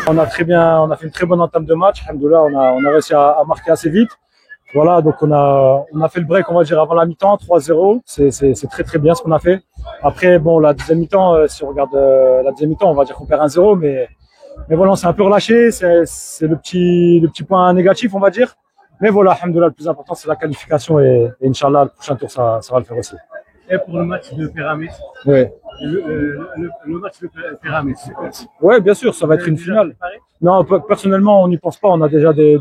On a fait une très bonne entame de match. Alhamdoulilah, on a réussi à marquer assez vite. Voilà, donc on a fait le break, on va dire, avant la mi-temps, 3-0. C'est très très bien ce qu'on a fait. Après, bon, la deuxième mi-temps, si on regarde la deuxième mi-temps, on va dire qu'on perd 1-0, mais voilà, on s'est un peu relâché. C'est le petit point négatif, on va dire. Mais voilà, alhamdoulilah, le plus important, c'est la qualification et Inch'Allah, le prochain tour, ça va le faire aussi. Et pour le match de Pyramide, Ouais. le match de Pyramide, c'est quoi? Ouais, bien sûr, ça va être une finale. Non, personnellement, on n'y pense pas. On a déjà des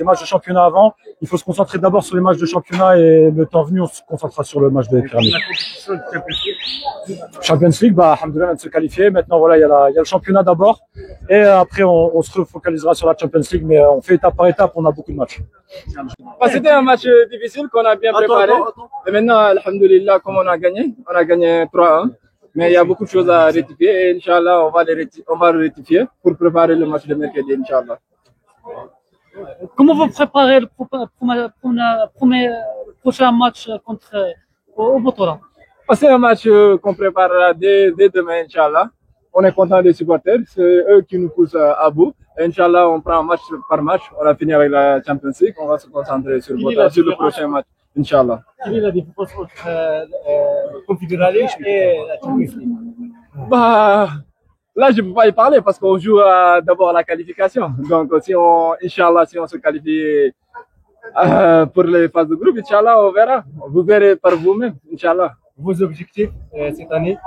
matchs de championnat avant. Il faut se concentrer d'abord sur les matchs de championnat et le temps venu, on se concentrera sur le match de Pyramide. La compétition de Champions League. Champions League, bah, alhamdoulilah, on vient de se qualifier. Maintenant, voilà, il y a le championnat d'abord. Et après, on se refocalisera sur la Champions League. Mais on fait étape par étape, on a beaucoup de matchs. C'était un match difficile qu'on a bien préparé. Et maintenant, alhamdoulilah, comme on a gagné 3-1. Mais il y a beaucoup de choses à rectifier et Inch'Allah, on va le rectifier pour préparer le match de mercredi, Inch'Allah. Comment vous préparez le prochain match contre au Botola? C'est un match qu'on préparera dès demain, Inch'Allah. On est content des supporters, c'est eux qui nous poussent à bout. Et Inch'Allah, on prend match par match. On a fini avec la Champions League, on va se concentrer sur le prochain match, Inch'Allah. Quelle est la différence entre Confédération et la Champions League? Bah, là, je ne peux pas y parler parce qu'on joue d'abord la qualification. Donc, Inch'Allah, si on se qualifie pour les phases de groupe, Inch'Allah, on verra. Vous verrez par vous-même, Inch'Allah. Vos objectifs cette année?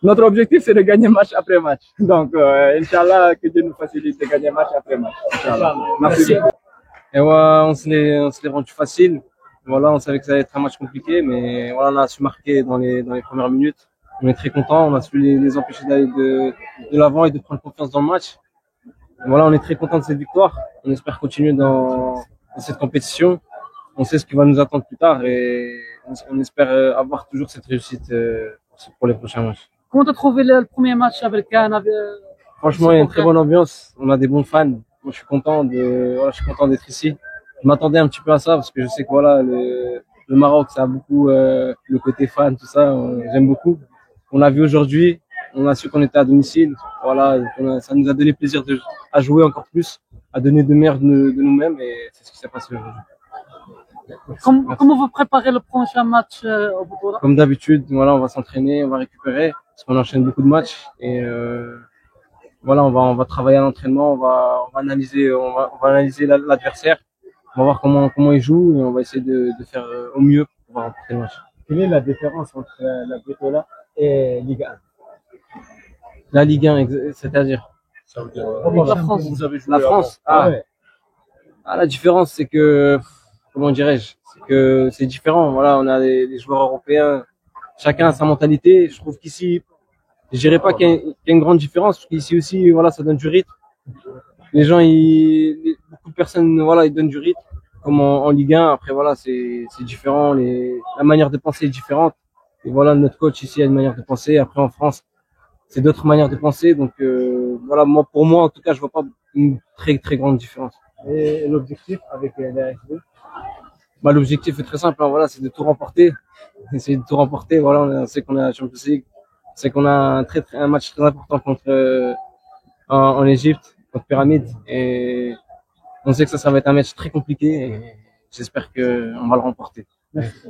Notre objectif, c'est de gagner match après match. Donc, Inch'Allah, que Dieu nous facilite de gagner match après match. Inch'Allah. Merci beaucoup. Et ouais, on se l'est rendu facile. Voilà, on savait que ça allait être un match compliqué, mais voilà, on a su marquer dans les premières minutes. On est très contents, on a su les empêcher d'aller de l'avant et de prendre confiance dans le match. Et voilà, on est très contents de cette victoire. On espère continuer dans cette compétition. On sait ce qui va nous attendre plus tard et on espère avoir toujours cette réussite pour les prochains matchs. Comment tu as trouvé le premier match avec Cannes? Franchement, il y a une très bonne ambiance. On a des bons fans. Moi, je suis content d'être ici. Je m'attendais un petit peu à ça parce que je sais que voilà, le Maroc, ça a beaucoup le côté fan, tout ça. J'aime beaucoup. On l'a vu aujourd'hui. On a su qu'on était à domicile. Voilà, ça nous a donné plaisir à jouer encore plus, à donner de meilleur de nous-mêmes et c'est ce qui s'est passé aujourd'hui. Comment vous préparez le prochain match au Botola? Comme d'habitude, voilà, on va s'entraîner, on va récupérer parce qu'on enchaîne beaucoup de matchs et voilà, on va travailler à l'entraînement, on va analyser l'adversaire, on va voir comment il joue et on va essayer de faire au mieux pour pouvoir remporter le match. Quelle est la différence entre la Botola et Ligue 1? La Ligue 1, c'est-à-dire La France. Vous avez joué la France. La différence, c'est que comment dirais-je, c'est que c'est différent. Voilà, on a les joueurs européens, chacun a sa mentalité. Je trouve qu'ici, je dirais pas qu'il y a une grande différence, parce qu'ici aussi, voilà, ça donne du rythme. Les gens, beaucoup de personnes, voilà, ils donnent du rythme, comme en Ligue 1. Après, voilà, c'est différent. La manière de penser est différente. Et voilà, notre coach ici a une manière de penser. Après, en France, c'est d'autres manières de penser. Donc, voilà, pour moi, en tout cas, je vois pas une très, très grande différence. Et l'objectif avec l'ASB? Bah, l'objectif est très simple, hein, voilà, c'est de tout remporter. Essayer de tout remporter. Voilà, on sait qu'on a la Champions League, on sait qu'on a un match très important en Égypte, contre Pyramide, et on sait que ça va être un match très compliqué. Et j'espère qu'on va le remporter. Merci.